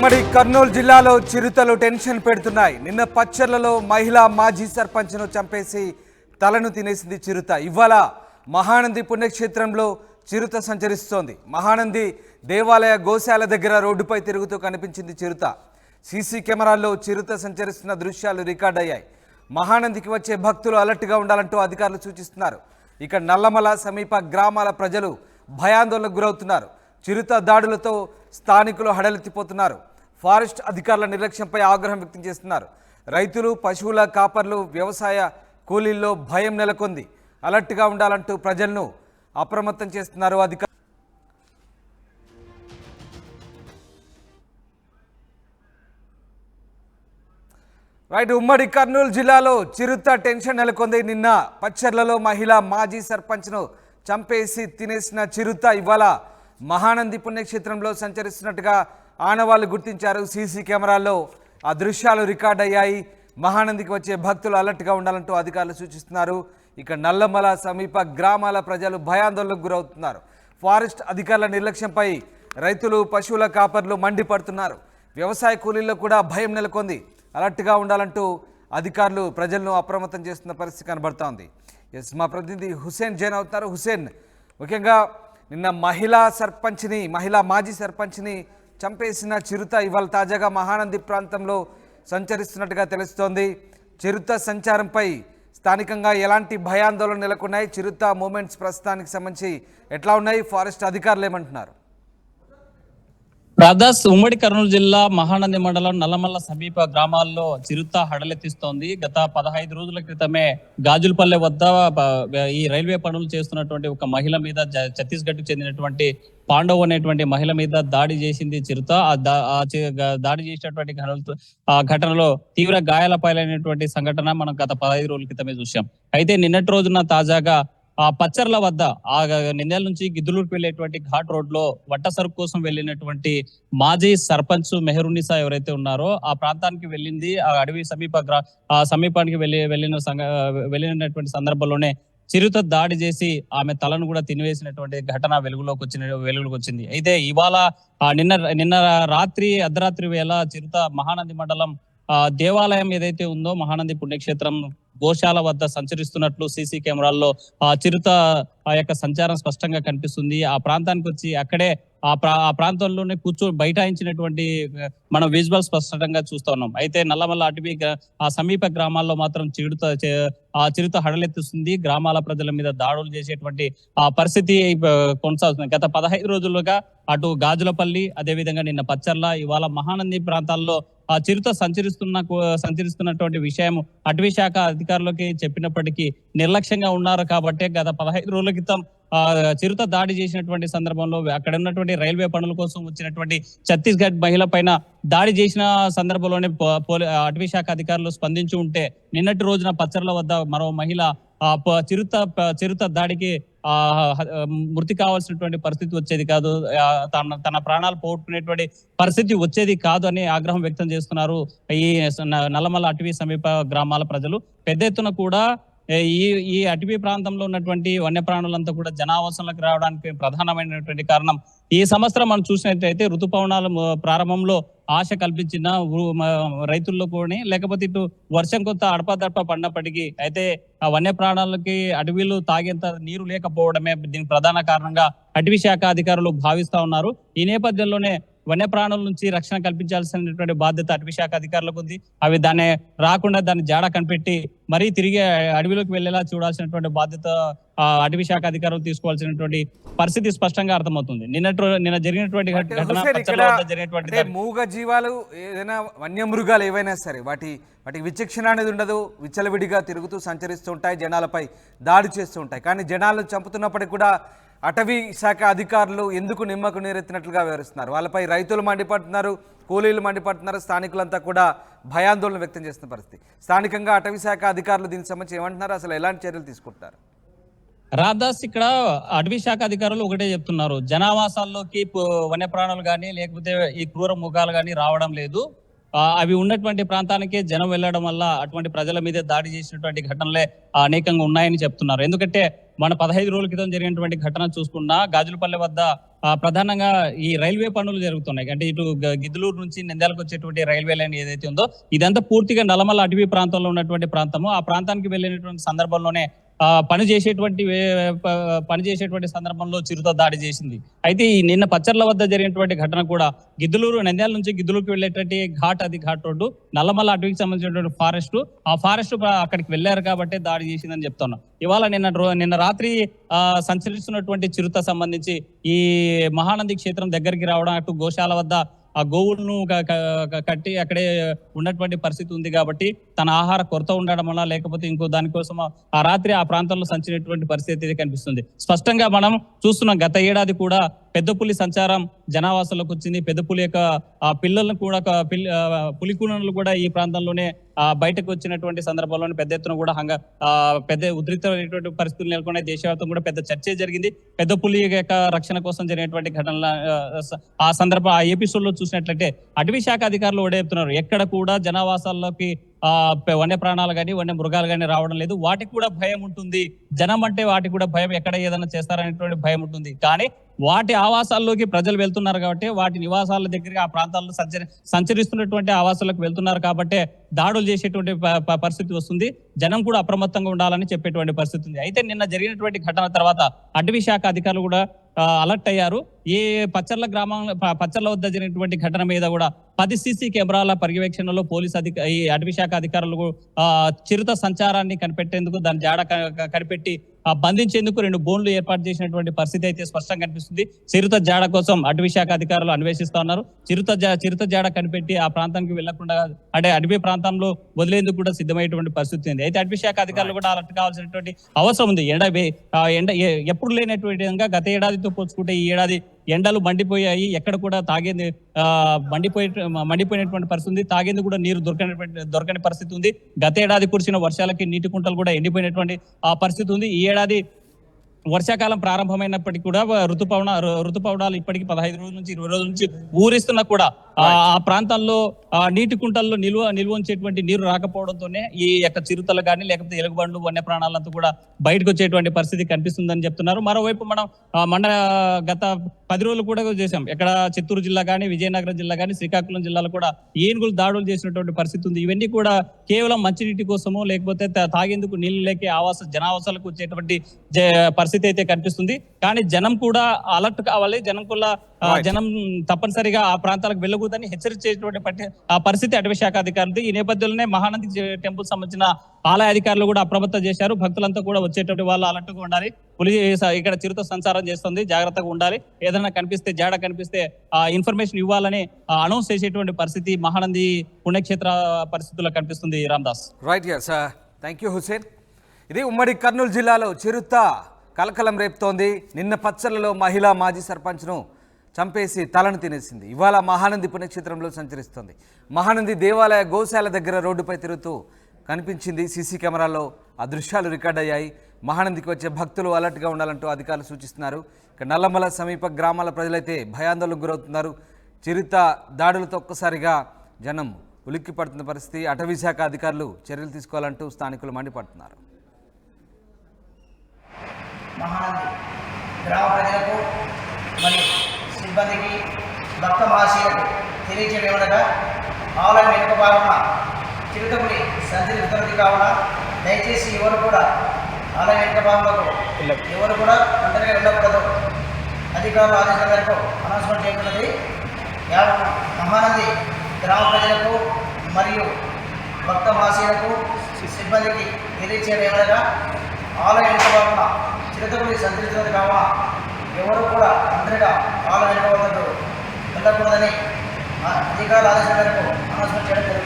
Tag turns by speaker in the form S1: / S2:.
S1: ఉమ్మడి కర్నూలు జిల్లాలో చిరుతలు టెన్షన్ పెడుతున్నాయి. నిన్న పచ్చర్లలో మహిళా మాజీ సర్పంచ్ను చంపేసి తలను తినేసింది చిరుత. ఇవాళ మహానంది పుణ్యక్షేత్రంలో చిరుత సంచరిస్తోంది. మహానంది దేవాలయ గోశాల దగ్గర రోడ్డుపై తిరుగుతూ కనిపించింది చిరుత. సీసీ కెమెరాల్లో చిరుత సంచరిస్తున్న దృశ్యాలు రికార్డయ్యాయి. మహానందికి వచ్చే భక్తులు అలర్ట్గా ఉండాలంటూ అధికారులు సూచిస్తున్నారు. ఇక నల్లమల సమీప గ్రామాల ప్రజలు భయాందోళనకు గురవుతున్నారు. చిరుత దాడులతో స్థానికులు హడలెత్తిపోతున్నారు. ఫారెస్ట్ అధికారుల నిర్లక్ష్యంపై ఆగ్రహం వ్యక్తం చేస్తున్నారు. రైతులు, పశువుల కాపర్లు, వ్యవసాయ కూలీల్లో భయం నెలకొంది. అలర్ట్గా ఉండాలంటూ ప్రజలను అప్రమత్తం చేస్తున్నారు అధికారులు. ఉమ్మడి కర్నూలు జిల్లాలో చిరుత టెన్షన్ నెలకొంది. నిన్న పచ్చర్లలో మహిళా మాజీ సర్పంచ్ను చంపేసి తినేసిన చిరుత ఇవాళ మహానంది పుణ్యక్షేత్రంలో సంచరిస్తున్నట్టుగా ఆనవాళ్లు గుర్తించారు. సీసీ కెమెరాల్లో ఆ దృశ్యాలు రికార్డ్ అయ్యాయి. మహానందికి వచ్చే భక్తులు అలర్ట్గా ఉండాలంటూ అధికారులు సూచిస్తున్నారు. ఇక నల్లమల సమీప గ్రామాల ప్రజలు భయాందోళనకు గురవుతున్నారు. ఫారెస్ట్ అధికారుల నిర్లక్ష్యంపై రైతులు, పశువుల కాపర్లు మండిపడుతున్నారు. వ్యవసాయ కూలీల్లో కూడా భయం నెలకొంది. అలర్ట్గా ఉండాలంటూ అధికారులు ప్రజలను అప్రమత్తం చేస్తున్న పరిస్థితి కనబడుతోంది. మా ప్రతినిధి హుసేన్ జైన్ అవుతున్నారు. హుసేన్, ముఖ్యంగా నిన్న మహిళా మాజీ సర్పంచ్ని చంపేసిన చిరుత ఇవాళ తాజాగా మహానంది ప్రాంతంలో సంచరిస్తున్నట్టుగా తెలుస్తోంది. చిరుత సంచారంపై స్థానికంగా ఎలాంటి భయాందోళన నెలకొన్నాయి? చిరుత మూమెంట్స్ ప్రస్తుతానికి సంబంధించి ఎట్లా ఉన్నాయి? ఫారెస్ట్ అధికారులు ఏమంటున్నారు?
S2: రాధాస్ ఉమ్మడి కర్నూలు జిల్లా మహానంది మండలం నల్లమల్ల సమీప గ్రామాల్లో చిరుత హడలెత్తిస్తోంది. గత 15 రోజుల క్రితమే గాజులపల్లె వద్ద ఈ రైల్వే పనులు చేస్తున్నటువంటి ఒక మహిళ మీద, ఛత్తీస్గఢ్ కు చెందినటువంటి పాండవ్ అనేటువంటి మహిళ మీద దాడి చేసింది చిరుత. దాడి చేసినటువంటి ఘటనలో తీవ్ర గాయాల పాలైనటువంటి సంఘటన మనం గత 15 రోజుల క్రితమే చూసాం. అయితే నిన్నటి రోజున తాజాగా ఆ పచ్చర్ల వద్ద ఆ నిందెల నుంచి గిద్దులూరుకు వెళ్ళేటువంటి ఘాట్ రోడ్ లో వట్ట సరుకు కోసం వెళ్ళినటువంటి మాజీ సర్పంచ్ మెహరునిసా ఎవరైతే ఉన్నారో ఆ ప్రాంతానికి వెళ్ళింది. ఆ అడవి సమీపానికి వెళ్ళినటువంటి సందర్భంలోనే చిరుత దాడి చేసి ఆమె తలను కూడా తినివేసినటువంటి ఘటన వెలుగులోకి వచ్చింది. అయితే ఇవాళ నిన్న రాత్రి అర్ధరాత్రి వేళ చిరుత మహానంది మండలం దేవాలయం ఏదైతే ఉందో మహానంది పుణ్యక్షేత్రం గోశాల వద్ద సంచరిస్తున్నట్లు సీసీ కెమెరాల్లో ఆ చిరుత ఆ యొక్క సంచారం స్పష్టంగా కనిపిస్తుంది. ఆ ప్రాంతానికి వచ్చి అక్కడే ఆ ప్రాంతంలోనే బైఠాయించినటువంటి మనం విజువల్ స్పష్టంగా చూస్తా ఉన్నాం. అయితే నల్లమల్ల అటవీ ఆ సమీప గ్రామాల్లో మాత్రం చిరుత హడలెత్తుస్తుంది. గ్రామాల ప్రజల మీద దాడులు చేసేటువంటి ఆ పరిస్థితి కొనసాగుతుంది. గత 15 రోజులుగా అటు గాజులపల్లి, అదేవిధంగా నిన్న పచ్చర్ల, ఇవాళ మహానంది ప్రాంతాల్లో ఆ చిరుత సంచరిస్తున్నటువంటి విషయం అటవీ శాఖ అధికారులకి చెప్పినప్పటికీ నిర్లక్ష్యంగా ఉన్నారు. కాబట్టి గత 15 రోజుల క్రితం చిరుత దాడి చేసినటువంటి సందర్భంలో అక్కడ ఉన్నటువంటి రైల్వే పనుల కోసం వచ్చినటువంటి ఛత్తీస్గఢ్ మహిళ పైన దాడి చేసిన సందర్భంలోనే అటవీ శాఖ అధికారులు స్పందించి ఉంటే నిన్నటి రోజున పచ్చర్ల వద్ద మరో మహిళ చిరుత దాడికి మృతి కావాల్సినటువంటి పరిస్థితి వచ్చేది కాదు, తన ప్రాణాలు పోగొట్టుకునేటువంటి పరిస్థితి వచ్చేది కాదు అని ఆగ్రహం వ్యక్తం చేస్తున్నారు ఈ నల్లమల్ల అటవీ సమీప గ్రామాల ప్రజలు. పెద్ద ఎత్తున కూడా ఈ అటవీ ప్రాంతంలో ఉన్నటువంటి వన్యప్రాణులంతా కూడా జనావాసాలకు రావడానికి ప్రధానమైనటువంటి కారణం. ఈ సంవత్సరం మనం చూసినట్లయితే ఋతుపవనాల ప్రారంభంలో ఆశ కల్పించిన రైతుల్లో కూడా, లేకపోతే ఇటు వర్షం కొంత అడపదడప పడినప్పటికీ అయితే ఆ వన్యప్రాణాలకి అడవిలు తాగేంత నీరు లేకపోవడమే దీనికి ప్రధాన కారణంగా అటవీ శాఖ అధికారులు భావిస్తా ఉన్నారు. ఈ నేపథ్యంలోనే వన్యప్రాణుల నుంచి రక్షణ కల్పించాల్సినటువంటి బాధ్యత అటవీ శాఖ అధికారులకు ఉంది. అవి దాన్ని జాడ కనిపెట్టి మరీ తిరిగి అడవిలోకి వెళ్ళేలా చూడాల్సినటువంటి బాధ్యత అటవీ శాఖ అధికారులు తీసుకోవాల్సినటువంటి పరిస్థితి స్పష్టంగా అర్థమవుతుంది. నిన్న జరిగినటువంటి ఘటన
S1: మూగ జీవాలు, ఏదైనా వన్యమృగాలు ఏవైనా సరే వాటికి విచక్షణ అనేది ఉండదు. విచ్చలవిడిగా తిరుగుతూ సంచరిస్తూ ఉంటాయి, జనాలపై దాడి చేస్తూ ఉంటాయి. కానీ జనాలను చంపుతున్నప్పటికీ కూడా అటవీ శాఖ అధికారులు ఎందుకు నిమ్మకు నీరెత్తినట్లుగా వివరిస్తున్నారు. వాళ్ళపై రైతులు మండిపడుతున్నారు, కూలీలు మండిపడుతున్నారు. స్థానికులంతా కూడా భయాందోళన వ్యక్తం చేస్తున్న పరిస్థితి. స్థానికంగా అటవీ శాఖ అధికారులు దీనికి సంబంధించి ఏమంటున్నారు? అసలు ఎలాంటి చర్యలు తీసుకుంటున్నారు?
S2: రాధాస్, ఇక్కడ అటవీ శాఖ అధికారులు ఒకటే చెప్తున్నారు, జనావాసాల్లోకి వన్యప్రాణులు కానీ లేకపోతే ఈ క్రూర మృగాలు కానీ రావడం లేదు. అవి ఉన్నటువంటి ప్రాంతానికే జనం వెళ్ళడం వల్ల అటువంటి ప్రజల మీద దాడి చేసినటువంటి ఘటనలే అనేకంగా ఉన్నాయని చెప్తున్నారు. ఎందుకంటే మన 15 రోజుల క్రితం జరిగినటువంటి ఘటన చూసుకున్నా గాజులపల్లె వద్ద ప్రధానంగా ఈ రైల్వే పనులు జరుగుతున్నాయి. అంటే ఇటు గిద్దలూరు నుంచి నంద్యాలకు వచ్చేటువంటి రైల్వే లైన్ ఏదైతే ఉందో ఇదంతా పూర్తిగా నల్లమల్ల అటవీ ప్రాంతంలో ఉన్నటువంటి ప్రాంతము. ఆ ప్రాంతానికి వెళ్ళినటువంటి సందర్భంలోనే పని చేసేటువంటి సందర్భంలో చిరుత దాడి చేసింది. అయితే ఈ నిన్న పచ్చర్ల వద్ద జరిగినటువంటి ఘటన కూడా గిద్దలూరు నంద్యాల నుంచి గిద్దలూరుకి వెళ్ళేటువంటి ఘాట్ రోడ్డు నల్లమల్ల అటవీకి సంబంధించినటువంటి ఫారెస్ట్. ఆ ఫారెస్ట్ అక్కడికి వెళ్ళారు కాబట్టి దాడి చేసిందని చెప్తున్నా. ఇవాళ నిన్న రాత్రి సంచరిస్తున్నటువంటి చిరుత సంబంధించి ఈ మహానంది క్షేత్రం దగ్గరికి రావడం, అటు గోశాల వద్ద ఆ గోవులను కట్టి అక్కడే ఉన్నటువంటి పరిస్థితి ఉంది. కాబట్టి తన ఆహార కొరత ఉండడం వల్ల లేకపోతే ఇంకో దానికోసం ఆ రాత్రి ఆ ప్రాంతంలో సంచినటువంటి పరిస్థితి కనిపిస్తుంది. స్పష్టంగా మనం చూస్తున్నాం. గత ఏడాది కూడా పెద్ద పులి సంచారం జనావాసాలకు వచ్చింది. పెద్ద పులి యొక్క పిల్లలను కూడా పులికూనలు కూడా ఈ ప్రాంతంలోనే బయటకు వచ్చినటువంటి సందర్భంలోనే పెద్ద ఎత్తున కూడా పెద్ద ఉద్రిక్తమైనటువంటి పరిస్థితులు నెలకొన్నాయి. దేశవ్యాప్తంగా కూడా పెద్ద చర్చ జరిగింది. పెద్ద పులి యొక్క రక్షణ కోసం జరిగినటువంటి ఘటనల ఆ ఎపిసోడ్ లో చూసినట్లయితే అటవీ శాఖ అధికారులు ఓడేపుతున్నారు. ఎక్కడ కూడా జనావాసాల్లోకి వన్య ప్రాణాలు కానీ వన్య మృగాలు కానీ రావడం లేదు. వాటికి కూడా భయం ఉంటుంది. జనం అంటే వాటికి కూడా భయం, ఎక్కడ ఏదైనా చేస్తారనేటువంటి భయం ఉంటుంది. కానీ వాటి ఆవాసాల్లోకి ప్రజలు వెళ్తున్నారు కాబట్టి, వాటి నివాసాల దగ్గరికి ఆ ప్రాంతాల్లో సంచరిస్తున్నటువంటి ఆవాసాలకు వెళ్తున్నారు కాబట్టి దాడులు చేసేటువంటి పరిస్థితి వస్తుంది. జనం కూడా అప్రమత్తంగా ఉండాలని చెప్పేటువంటి పరిస్థితి ఉంది. అయితే నిన్న జరిగినటువంటి ఘటన తర్వాత అటవీ శాఖ అధికారులు కూడా అలర్ట్ అయ్యారు. పచ్చర్ల వద్ద జరిగినటువంటి ఘటన మీద కూడా 10 సీసీ కెమెరాల పర్యవేక్షణలో ఈ అటవీ శాఖ అధికారులు చిరుత సంచారాన్ని కనిపెట్టేందుకు దాని జాడ కనిపెట్టి బంధించేందుకు 2 బోన్లు ఏర్పాటు చేసినటువంటి పరిస్థితి అయితే స్పష్టంగా కనిపిస్తుంది. చిరుత జాడ కోసం అటవీ శాఖ అధికారులు అన్వేషిస్తా ఉన్నారు. చిరుత జాడ కనిపెట్టి ఆ ప్రాంతానికి వెళ్లకుండా అంటే అటవీ ప్రాంతంలో వదిలేందుకు కూడా సిద్ధమైనటువంటి పరిస్థితి ఉంది. అయితే అటవీ శాఖ అధికారులు కూడా అలర్ట్ కావాల్సినటువంటి అవసరం ఉంది. ఎండ ఎప్పుడు లేనటువంటి విధంగా గత ఏడాదితో పోల్చుకుంటే ఈ ఏడాది ఎండలు మండిపోయాయి. ఎక్కడ కూడా తాగేది మండిపోయినటువంటి పరిస్థితి ఉంది. తాగేందుకు కూడా నీరు దొరకని పరిస్థితి ఉంది. గత ఏడాది కురిసిన వర్షాలకి నీటి కుంటలు కూడా ఎండిపోయినటువంటి పరిస్థితి ఉంది. ఈ ఏడాది వర్షాకాలం ప్రారంభమైనప్పటికీ కూడా ఋతుపవనాలు ఇప్పటికీ 15 రోజుల నుంచి 20 రోజుల నుంచి ఊరిస్తున్నా కూడా ఆ ప్రాంతాల్లో నీటి కుంటల్లో నిల్వ ఉంచేటువంటి నీరు రాకపోవడంతోనే ఈ యొక్క చిరుతలు కానీ లేకపోతే ఎలుగుబండ్లు వన్య ప్రాణాలంతా కూడా బయటకు వచ్చేటువంటి పరిస్థితి కనిపిస్తుందని చెప్తున్నారు. మరోవైపు మనం గత 10 రోజులు కూడా చేశాం. ఇక్కడ చిత్తూరు జిల్లా కానీ విజయనగరం జిల్లా కానీ శ్రీకాకుళం జిల్లాలో కూడా ఏనుగులు దాడులు చేసినటువంటి పరిస్థితి ఉంది. ఇవన్నీ కూడా కేవలం మంచినీటి కోసమో లేకపోతే తాగేందుకు నీళ్లు లేకే జనావాసాలకు వచ్చేటువంటి పరిస్థితి అయితే కనిపిస్తుంది. కానీ జనం కూడా అలర్ట్ కావాలి. జనం తప్పనిసరిగా ఆ ప్రాంతాలకు వెళ్ళకూడదని హెచ్చరించేటువంటి పరిస్థితి అటవీ శాఖ అధికారులు. ఈ నేపథ్యంలోనే మహానంది టెంపుల్ సంబంధించిన ఆలయ అధికారులు కూడా అప్రమత్తం చేశారు. భక్తులంతా కూడా వచ్చేటువంటి వాళ్ళు అలర్ట్గా ఉండాలి. పులి ఇక్కడ చిరుత సంచారం చేస్తుంది, జాగ్రత్తగా ఉండాలి. ఏదైనా జాడ కనిపిస్తే ఇన్ఫర్మేషన్ ఇవ్వాలని అనౌన్స్ చేసేటువంటి పరిస్థితి మహానంది పుణ్యక్షేత్ర పరిస్థితుల్లో కనిపిస్తుంది. Ramdas.
S1: Right, thank you Hussain. ఇది ఉమ్మడి కర్నూలు జిల్లాలో చిరుత కలకలం రేపుతోంది. నిన్న పచ్చర్లలో మహిళా మాజీ సర్పంచ్ను చంపేసి తలను తినేసింది. ఇవాళ మహానంది పుణ్యక్షేత్రంలో సంచరిస్తుంది. మహానంది దేవాలయ గోశాల దగ్గర రోడ్డుపై తిరుగుతూ కనిపించింది. సీసీ కెమెరాల్లో ఆ దృశ్యాలు రికార్డ్ అయ్యాయి. మహానందికి వచ్చే భక్తులు అలర్ట్గా ఉండాలంటూ అధికారులు సూచిస్తున్నారు. ఇక నల్లమల సమీప గ్రామాల ప్రజలైతే భయాందోళనకు గురవుతున్నారు. చిరుత దాడులతో ఒక్కసారిగా జనం ఉలిక్కి పడుతున్న పరిస్థితి. అటవీ శాఖ అధికారులు చర్యలు తీసుకోవాలంటూ స్థానికులు మండిపడుతున్నారు.
S3: మహానంది గ్రామ ప్రజలకు మరియు సిబ్బందికి భక్త మహాశీలకు తెలియజేయమనగా ఆలయం వెనుక భాగంలో చిరుతపులి సంచరిస్తున్నది కావున దయచేసి ఎవరు కూడా ఆలయం వెనుక భాగంలో ఎవరు కూడా ఒంటరిగా వెళ్ళకూడదు. అధికారుల ఆదేశాల మేరకు అనౌన్స్మెంట్ చేయకున్నది. మహానంది గ్రామ ప్రజలకు మరియు భక్త మహాశీలకు సిబ్బందికి తెలియజేయమనగా ఆలయం వెనుక భాగంలో చిరుతపులి సంచరిస్తున్నది కావున ఎవరు కూడా ఒంటరిగా ఆలయం వెనుక వెళ్ళకూడదని అధికారుల ఆదేశాల మేరకు అనౌన్స్మెంట్ చేయడం జరుగుతుంది.